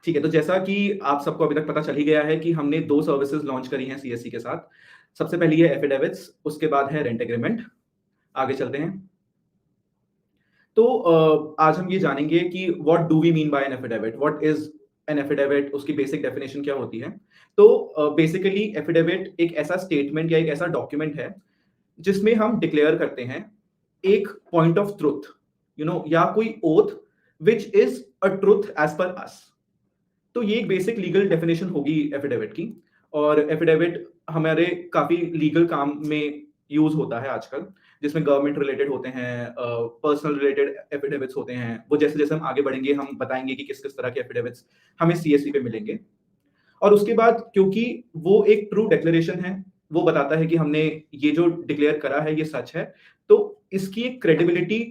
ठीक है, तो जैसा कि आप सबको अभी तक पता चल ही गया है कि हमने 2 सर्विसेज़ लॉन्च करी हैं सीएससी के साथ। सबसे पहली है एफिडेविट्स, उसके बाद है रेंट एग्रीमेंट। आगे चलते हैं। तो आज हम ये जानेंगे कि what do we mean by an affidavit? What is an affidavit? उसकी बेसिक डेफिनिशन क्या होती है? तो बेसिकली एफिडेविट एक ऐसा स्टेटमेंट या एक ऐसा डॉक्यूमेंट है, जिसमें हम डिक्लेयर करते हैं एक पॉइंट ऑफ ट्रुथ, या कोई oath which is a truth as per us. तो ये एक बेसिक लीगल डेफिनेशन होगी एफिडेविट की। और एफिडेविट हमारे काफ़ी लीगल काम में यूज़ होता है आजकल, जिसमें गवर्नमेंट रिलेटेड होते हैं, पर्सनल रिलेटेड एफिडेविट्स होते हैं। वो जैसे-जैसे हम आगे बढ़ेंगे, हम बताएँगे कि किस-किस तरह के एफिडेविट्स हमें सीएससी पे मिलेंगे। और उसके बाद क्योंकि वो एक ट्रू डिक्लेरेशन है, वो बताता है कि हमने ये जो डिक्लेयर करा है, ये सच है, तो इसकी एक क्रेडिबिलिटी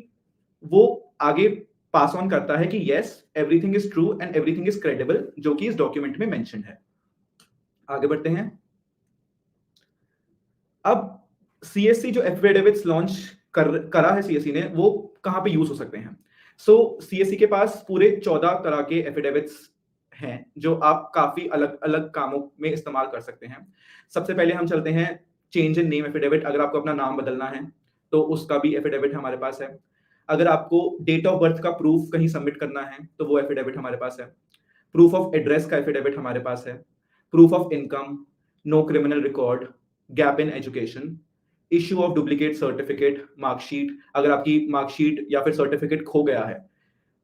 वो आगे पास ऑन करता है कि yes, everything is true and everything is credible, जो कि इस डॉक्यूमेंट में मेंशन्ड है। आगे बढ़ते हैं। अब सीएससी जो एफिडेविट्स लॉन्च करा है सीएससी ने, वो कहाँ पे यूज़ हो सकते हैं? सीएससी के पास पूरे 14 तरह के एफिडेविट्स हैं, जो आप काफ़ी अलग-अलग कामों में इस्तेमाल कर सकते हैं। सबसे पहले हम चलते हैं चेंज इन नेम एफिडेविट। अगर आपको अपना नाम बदलना है, तो उसका भी एफिडेविट हमारे पास है। अगर आपको डेट ऑफ बर्थ का प्रूफ कहीं सबमिट करना है, तो वो एफिडेविट हमारे पास है। प्रूफ ऑफ एड्रेस का एफिडेविट हमारे पास है। Proof of income, no criminal record, gap in education, issue of duplicate certificate, marksheet. अगर आपकी मार्कशीट या फिर सर्टिफिकेट खो गया है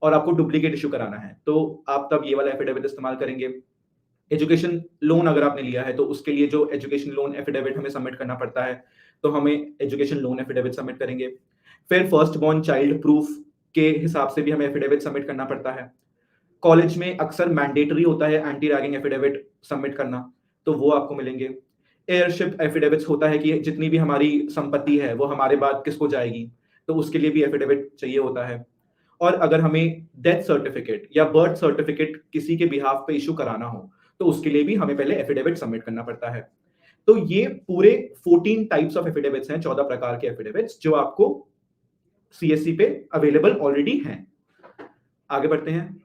और आपको डुप्लीकेट इश्यू कराना है, तो आप तब ये वाला एफिडेविट इस्तेमाल करेंगे। एजुकेशन लोन अगर आपने लिया है, तो उसके लिए जो एजुकेशन लोन एफिडेविट हमें सबमिट करना पड़ता है, तो हमें एजुकेशन लोन एफिडेविट सबमिट करेंगे। फिर फर्स्ट बॉर्न चाइल्ड प्रूफ के हिसाब से भी हमें एफिडेविट सबमिट करना पड़ता है। कॉलेज में अक्सर मैंडेटरी होता है एंटी रैगिंग एफिडेविट सबमिट करना, तो वो आपको मिलेंगे। एयरशिप एफिडेविट्स होता है कि जितनी भी हमारी संपत्ति है, वो हमारे बाद किसको जाएगी, तो उसके लिए भी एफिडेविट चाहिए होता है। और अगर हमें डेथ सर्टिफिकेट या बर्थ सर्टिफिकेट किसी के बिहाफ पे इश्यू कराना हो, तो उसके लिए भी हमें पहले एफिडेविट सबमिट करना पड़ता है। तो ये पूरे 14 टाइप्स ऑफ एफिडेविट्स हैं, 14 प्रकार के एफिडेविट्स, जो आपको सीएससी पे अवेलेबल ऑलरेडी हैं। आगे बढ़ते हैं।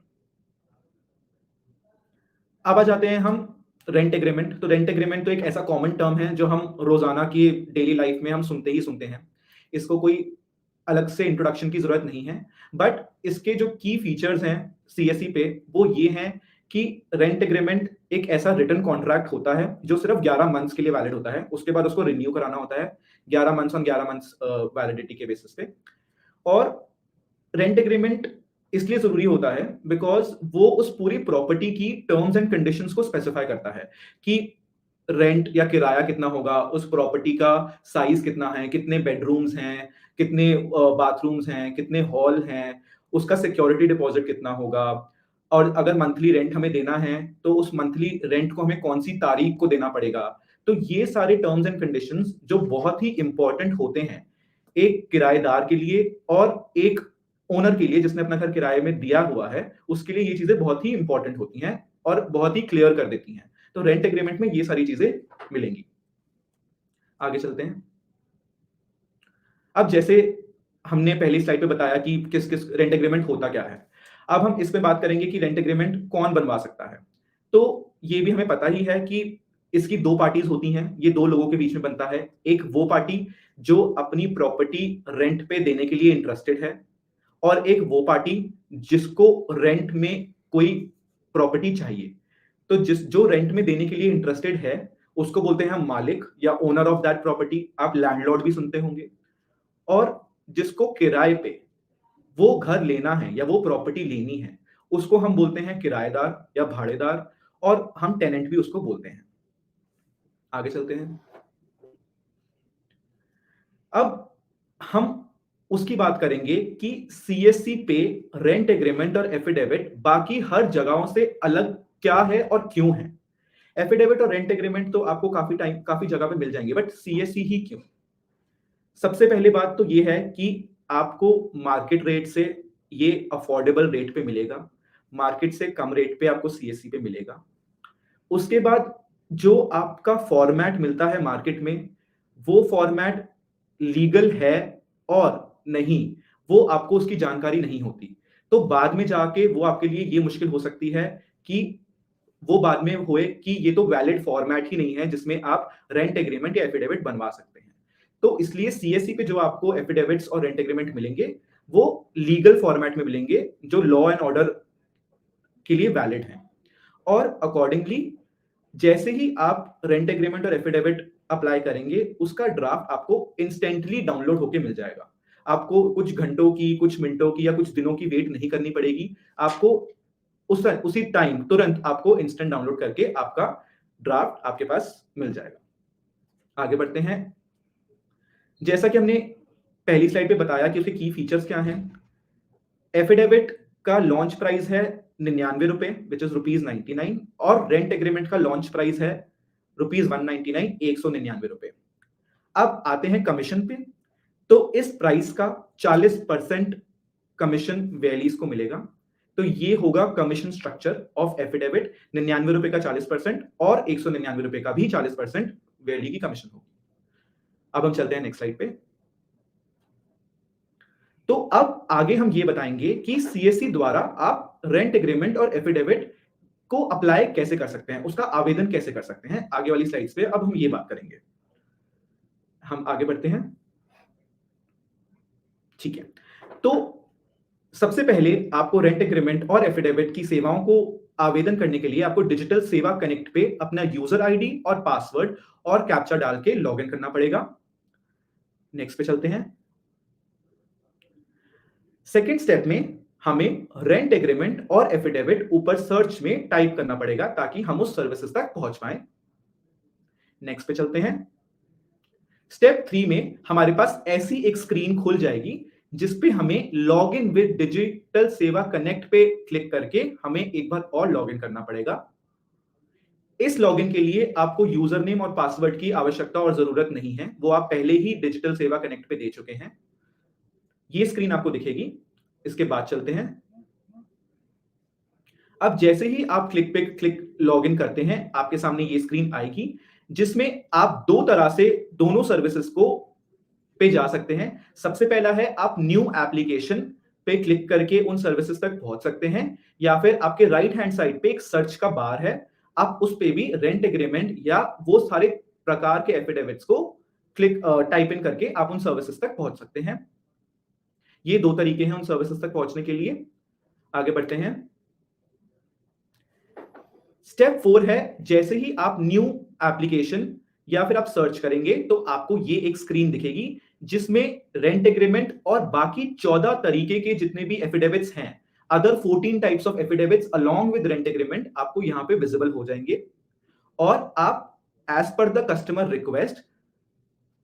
अब आ जाते हैं हम रेंट एग्रीमेंट। तो रेंट एग्रीमेंट तो एक ऐसा कॉमन टर्म है, जो हम रोज़ाना की डेली लाइफ में हम सुनते ही सुनते हैं। इसको कोई अलग से इंट्रोडक्शन की ज़रूरत नहीं है। बट इसके जो की फीचर्स हैं सीएससी पे, वो ये हैं कि रेंट एग्रीमेंट एक ऐसा रिटन कॉन्ट्रैक्ट होता है, जो सिर्फ 11 मंथ्स के लिए वैलिड होता है। उसके बाद उसको रिन्यू कराना होता है 11 मंथ्स ऑन 11 मंथ्स वैलिडिटी के बेसिस पे। और रेंट एग्रीमेंट इसलिए ज़रूरी होता है बिकॉज़ वो उस पूरी प्रॉपर्टी की टर्म्स एंड कंडीशंस को स्पेसिफाई करता है कि रेंट या किराया कितना होगा, उस प्रॉपर्टी का साइज़ कितना है, कितने बेडरूम्स हैं, कितने बाथरूम्स हैं, कितने हॉल हैं, उसका सिक्योरिटी डिपॉज़िट कितना होगा, और अगर मंथली रेंट हमें देना है, तो उस मंथली रेंट को हमें कौन-सी तारीख को देना पड़ेगा। तो ये सारे टर्म्स एंड कंडीशंस जो बहुत ही इम्पोर्टेंट होते हैं, एक किराएदार के लिए और एक ओनर के लिए जिसने अपना घर किराए में दिया हुआ है, उसके लिए ये चीज़ें बहुत ही इम्पोर्टेंट होती हैं और बहुत ही क्लियर कर देती हैं। तो रेंट एग्रीमेंट में ये सारी चीज़ें मिलेंगी। आगे चलते हैं। अब जैसे हमने पहली स्लाइड पे बताया कि किस-किस रेंट एग्रीमेंट होता क्या है। अब हम इस पे बात करेंगे कि रेंट एग्रीमेंट कौन बनवा सकता है। तो ये भी हमें पता ही है कि इसकी 2 पार्टीज़ होती हैं, ये 2 लोगों के बीच में बनता है। एक वो पार्टी जो अपनी प्रॉपर्टी रेंट पे देने के लिए इंटरेस्टेड है, और एक वो पार्टी जिसको रेंट में कोई प्रॉपर्टी चाहिए। तो जो रेंट में देने के लिए इंटरेस्टेड है, उसको बोलते हैं हम मालिक या ओनर ऑफ दैट प्रॉपर्टी। आप लैंडलॉर्ड भी सुनते होंगे। और जिसको किराए पे वो घर लेना है या वो प्रॉपर्टी लेनी है, उसको हम बोलते हैं किराएदार या भाड़ेदार, और हम टेनेंट भी उसको बोलते हैं। आगे चलते हैं। अब हम उसकी बात करेंगे कि सीएससी पे रेंट एग्रीमेंट और एफिडेविट बाकी हर जगहों से अलग क्या है और क्यों है। एफिडेविट और रेंट एग्रीमेंट तो आपको काफी जगह पे मिल जाएंगे, बट सीएससी ही क्यों? सबसे पहली बात तो ये है कि आपको मार्केट रेट से ये अफोर्डेबल रेट पे मिलेगा। मार्केट से कम रेट पे आपको सीएससी पे मिलेगा। उसके बाद जो आपका फॉर्मेट मिलता है मार्केट में, वो फॉर्मेट लीगल है और नहीं, वो आपको उसकी जानकारी नहीं होती। तो बाद में जाके वो आपके लिए ये मुश्किल हो सकती है कि वो बाद में होए कि ये तो वैलिड फॉर्मेट ही नहीं है जिसमें आप रेंट एग्रीमेंट या एफिडेविट बनवा सकते हैं। तो इसलिए सीएससी पे जो आपको एफिडेविट्स और रेंट एग्रीमेंट मिलेंगे, वो लीगल फॉर्मेट में मिलेंगे जो लॉ एंड ऑर्डर के लिए वैलिड हैं। और अकॉर्डिंगली जैसे ही आप रेंट एग्रीमेंट और एफिडेविट अप्लाई करेंगे, उसका ड्राफ्ट आपको इंस्टेंटली डाउनलोड होके मिल जाएगा। आपको कुछ घंटों की, कुछ मिनटों की या कुछ दिनों की वेट नहीं करनी पड़ेगी। आपको उसी टाइम तुरंत आपको इंस्टेंट डाउनलोड करके आपका ड्राफ्ट आपके पास मिल जाएगा। आगे बढ़ते हैं। जैसा कि हमने पहली स्लाइड पे बताया कि उसके की फीचर्स क्या हैं। एफिडेविट का लॉन्च प्राइस है 99 रुपए, विच इज ₹99, और रेंट एग्रीमेंट का लॉन्च प्राइस है ₹199, 199 रुपए। अब आते हैं कमीशन पे। तो इस प्राइस का 40% कमीशन वैलीज को मिलेगा। तो ये होगा कमीशन स्ट्रक्चर ऑफ एफिडेविट। 99 रुपए का 40% और 199 रुपए का भी 40% वैली की कमीशन होगी। अब हम चलते हैं नेक्स्ट स्लाइड पे। तो अब आगे हम ये बताएंगे कि सीएससी द्वारा आप रेंट एग्रीमेंट और एफिडेविट को अप्लाई कैसे कर सकते हैं, उसका आवेदन कैसे कर सकते हैं। आगे वाली स्लाइड्स पे अब हम ये बात करेंगे। हम आगे बढ़ते हैं। ठीक है, तो सबसे पहले आपको रेंट एग्रीमेंट और एफिडेविट की सेवाओं को आवेदन करने के लिए आपको डिजिटल सेवा कनेक्ट पे अपना यूजर आईडी और पासवर्ड और कैप्चा डाल के लॉग इन करना पड़ेगा। नेक्स्ट पे चलते हैं। सेकेंड स्टेप में हमें रेंट एग्रीमेंट और एफिडेविट ऊपर सर्च में टाइप करना पड़ेगा ताकि हम उस सर्विसेज तक पहुंच पाए। नेक्स्ट पे चलते हैं। स्टेप 3 में हमारे पास ऐसी एक स्क्रीन खुल जाएगी जिसपे हमें लॉग इन विद डिजिटल सेवा कनेक्ट पे क्लिक करके हमें एक बार और लॉग इन करना पड़ेगा। इस लॉगिन के लिए आपको यूजर नेम और पासवर्ड की आवश्यकता और जरूरत नहीं है, वो आप पहले ही डिजिटल सेवा कनेक्ट पे दे चुके हैं। ये स्क्रीन आपको दिखेगी। इसके बाद चलते हैं। अब जैसे ही आप क्लिक पे क्लिक लॉगिन करते हैं, आपके सामने ये स्क्रीन आएगी जिसमें आप दो तरह से दोनों सर्विसेज को पे जा सकते हैं। सबसे पहला है आप न्यू एप्लीकेशन पे क्लिक करके उन सर्विसेज तक पहुंच सकते हैं, या फिर आपके राइट हैंड साइड पे एक सर्च का बार है, आप उस पे भी रेंट एग्रीमेंट या वो सारे प्रकार के एफिडेविट्स को क्लिक टाइप इन करके आप उन सर्विसेज तक पहुंच सकते हैं। ये दो तरीके हैं उन सर्विसेज तक पहुंचने के लिए। आगे बढ़ते हैं। स्टेप 4 है, जैसे ही आप न्यू एप्लीकेशन या फिर आप सर्च करेंगे तो आपको ये एक स्क्रीन दिखेगी जिसमें रेंट एग्रीमेंट और बाकी 14 तरीके के जितने भी एफिडेविट्स हैं, other 14 types of affidavits along with rent agreement आपको यहां पे विजिबल हो जाएंगे और आप as per the customer request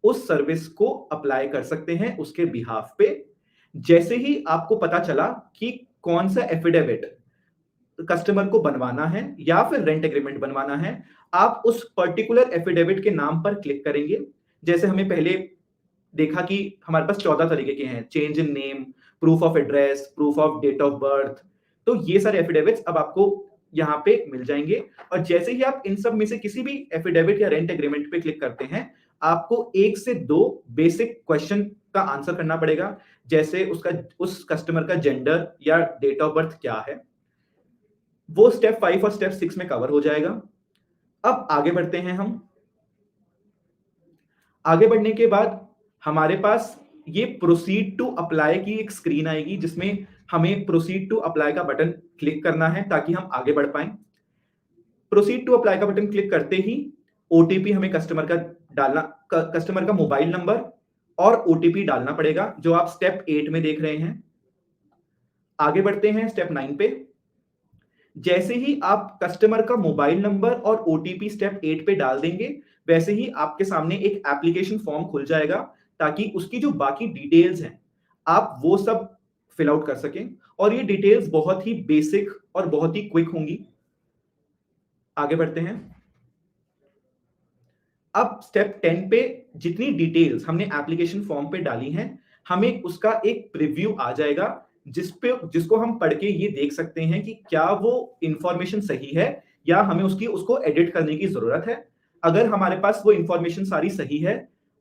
उस सर्विस को अप्लाई कर सकते हैं उसके बिहाफ पे। जैसे ही आपको पता चला कि कौन सा एफिडेविट कस्टमर को बनवाना है या फिर रेंट एग्रीमेंट बनवाना है, आप उस पर्टिकुलर एफिडेविट के नाम पर क्लिक करेंगे। जैसे हमें पहले देखा कि हमारे पास 14 तरीके के हैं, change in name, proof of address, proof of date of birth. तो ये सारे एफिडेविट्स अब आपको यहाँ पे मिल जाएंगे और जैसे ही आप इन सब में से किसी भी एफिडेविट या रेंट एग्रीमेंट पे क्लिक करते हैं, आपको 1 से 2 बेसिक क्वेश्चन का आंसर करना पड़ेगा, जैसे उस कस्टमर का जेंडर या डेट ऑफ बर्थ क्या है। वो स्टेप 5 और स्टेप 6 में कवर हो जाएगा। अब आगे बढ़ते हैं हम। आगे बढ़ने के बाद हमारे पास ये प्रोसीड टू अप्लाई की एक स्क्रीन आएगी जिसमें हमें प्रोसीड टू अप्लाई का बटन क्लिक करना है ताकि हम आगे बढ़ पाए। प्रोसीड टू अप्लाई का बटन क्लिक करते ही ओटीपी हमें कस्टमर का मोबाइल नंबर और ओटीपी डालना पड़ेगा, जो आप स्टेप 8 में देख रहे हैं। आगे बढ़ते हैं स्टेप 9 पे। जैसे ही आप कस्टमर का मोबाइल नंबर और ओटीपी स्टेप 8 पे डाल देंगे, वैसे ही आपके सामने एक एप्लीकेशन फॉर्म खुल जाएगा ताकि उसकी जो बाकी डिटेल्स हैं आप वो सब फिल आउट कर सकें और ये डिटेल्स बहुत ही बेसिक और बहुत ही क्विक होंगी। आगे बढ़ते हैं। अब स्टेप 10 पे जितनी डिटेल्स हमने एप्लीकेशन फॉर्म पे डाली हैं, हमें उसका एक प्रीव्यू आ जाएगा जिसको हम पढ़ के ये देख सकते हैं कि क्या वो इंफॉर्मेशन सही है या हमें उसको एडिट करने की जरूरत है। अगर हमारे पास वो इंफॉर्मेशन सारी सही है,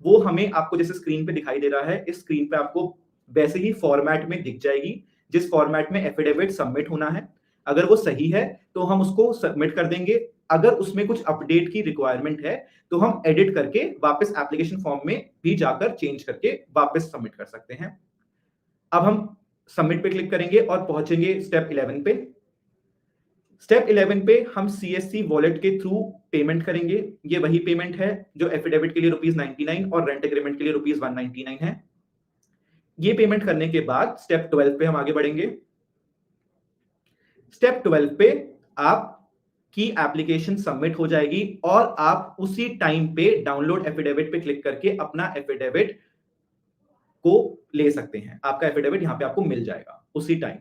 वो हमें आपको जैसे स्क्रीन पे दिखाई दे रहा है, इस स्क्रीन पे आपको वैसे ही फॉर्मेट में दिख जाएगी जिस फॉर्मेट में एफिडेविट सबमिट होना है। अगर वो सही है तो हम उसको सबमिट कर देंगे। अगर उसमें कुछ अपडेट की रिक्वायरमेंट है तो हम एडिट करके वापस एप्लीकेशन फॉर्म में भी जाकर चेंज करके वापस सबमिट कर सकते हैं। अब हम सबमिट पे क्लिक करेंगे और पहुंचेंगे स्टेप 11 पे। स्टेप 11 पे हम सीएससी वॉलेट के थ्रू पेमेंट करेंगे। ये वही पेमेंट है जो एफिडेविट के लिए ₹99 और रेंट एग्रीमेंट के लिए ₹199 है। ये पेमेंट करने के बाद स्टेप 12 पे हम आगे बढ़ेंगे। स्टेप 12 पे आपकी एप्लीकेशन सबमिट हो जाएगी और आप उसी टाइम पे डाउनलोड एफिडेविट पे क्लिक करके अपना एफिडेविट को ले सकते हैं। आपका एफिडेविट यहां पे आपको मिल जाएगा उसी टाइम।